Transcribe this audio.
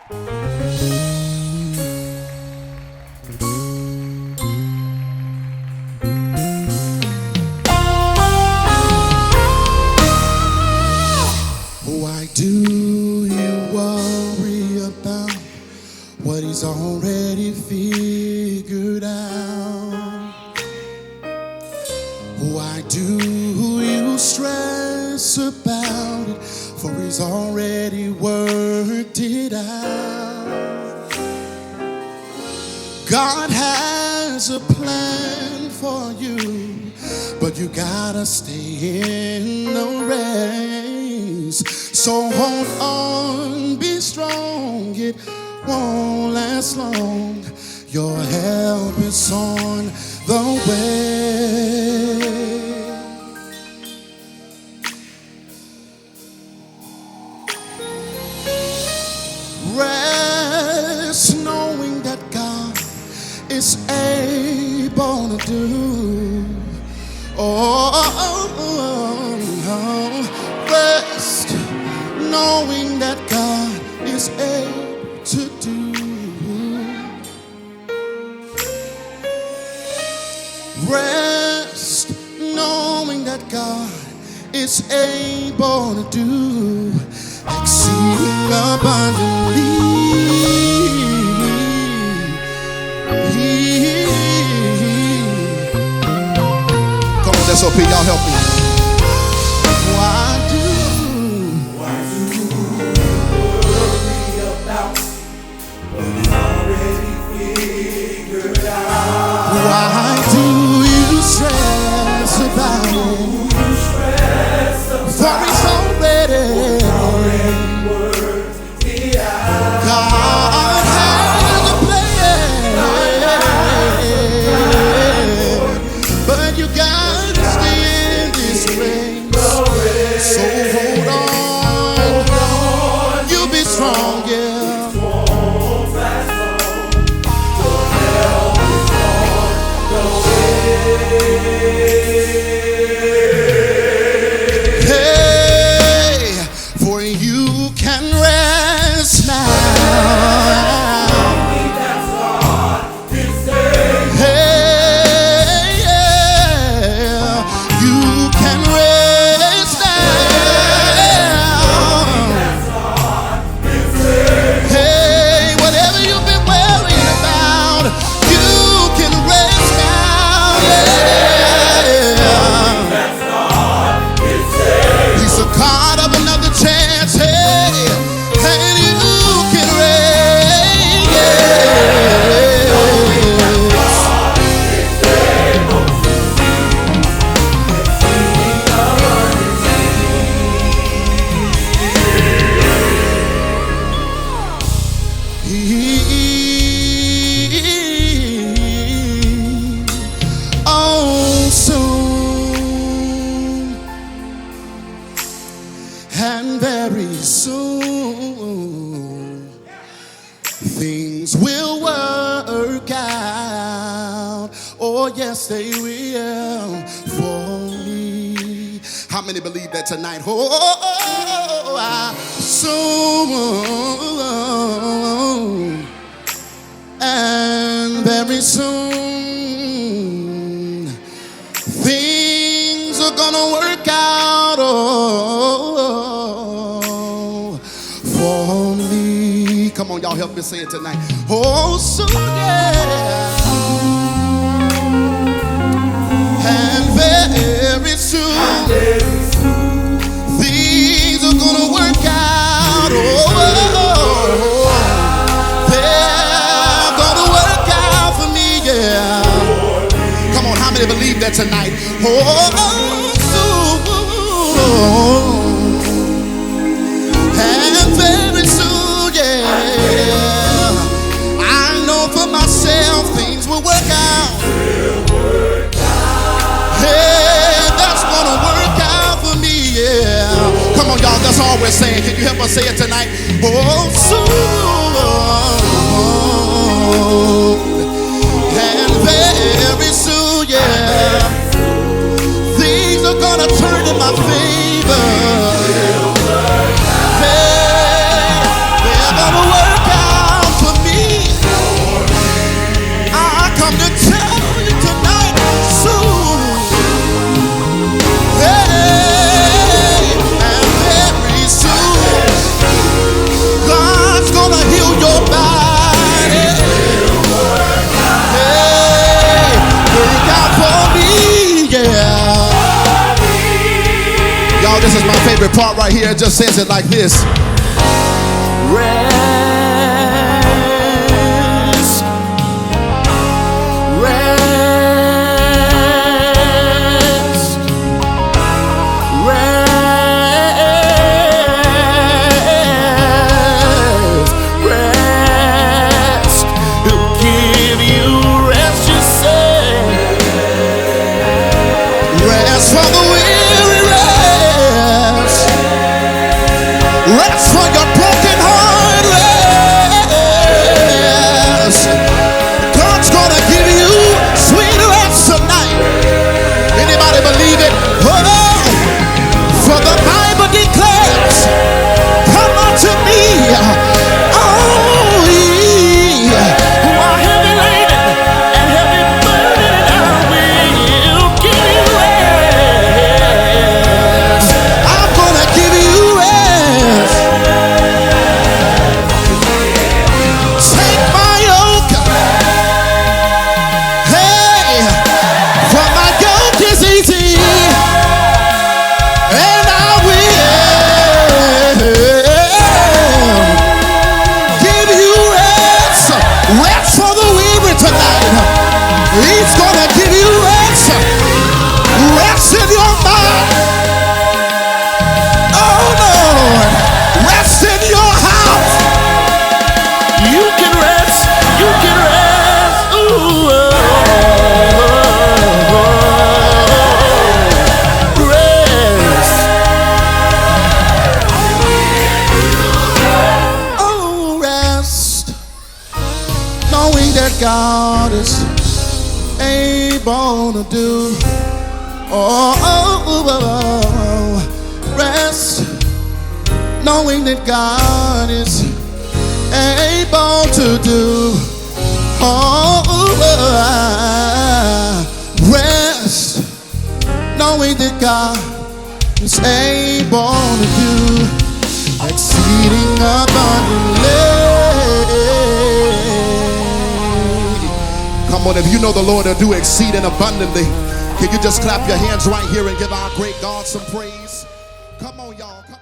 Why do you worry about what he's already figured out? Why do you stress about it? For he's already worked it out. God has a plan for you, but you gotta stay in the race. So hold on, be strong, it won't last long. Your help is on the way. Rest knowing that God is able to do. Rest knowing that God is able to do. Rest knowing that God is able to do exceeding abundantly. Come on, SOP, y'all help me. Why do you worry about what is already figured out? Why do you stress about it? For it's already worked it out. God has a plan, but you gotta stay in this race. So hold on, you be strong, yeah. And very soon things will work out. Oh yes, they will for me. How many believe that tonight? Soon and very soon things are gonna work out. For me. Come on, y'all help me say it tonight. Oh, so yeah. And very soon, things are gonna work out. They're gonna work out for me, yeah. Come on, how many believe that tonight? And very soon, yeah, I know for myself things will work out. Hey, that's gonna work out for me, yeah. Come on, y'all, that's all we're saying. Can you help us say it tonight? Oh, soon and very soon, yeah, things are gonna turn in my favor. They're gonna work out. part right here. It just says it like this. Rest, rest, rest, rest. He'll give you rest, you say. Rest for the weary, rest. Rest for your broken heart, rest. God's gonna give you sweet rest tonight. Anybody believe it? Oh, for the Bible declares, come unto me, all ye Who are heavy laden and heavy burden, and I will give you rest. I'm gonna give you rest. Take my yoke. Hey, for my yoke is easy, and I will give you rest. Rest for the weary tonight. He's gonna give you rest. Rest in your mind. Oh Lord, rest in your house. You can rest, you can rest. Ooh, rest. Oh, rest, knowing that God is able to do. Rest, knowing that God is able to do. Rest, knowing that God is able to do exceeding abundantly. Come on, if you know the Lord will do exceeding abundantly, can you just clap your hands right here and give our great God some praise? Come on, y'all. Come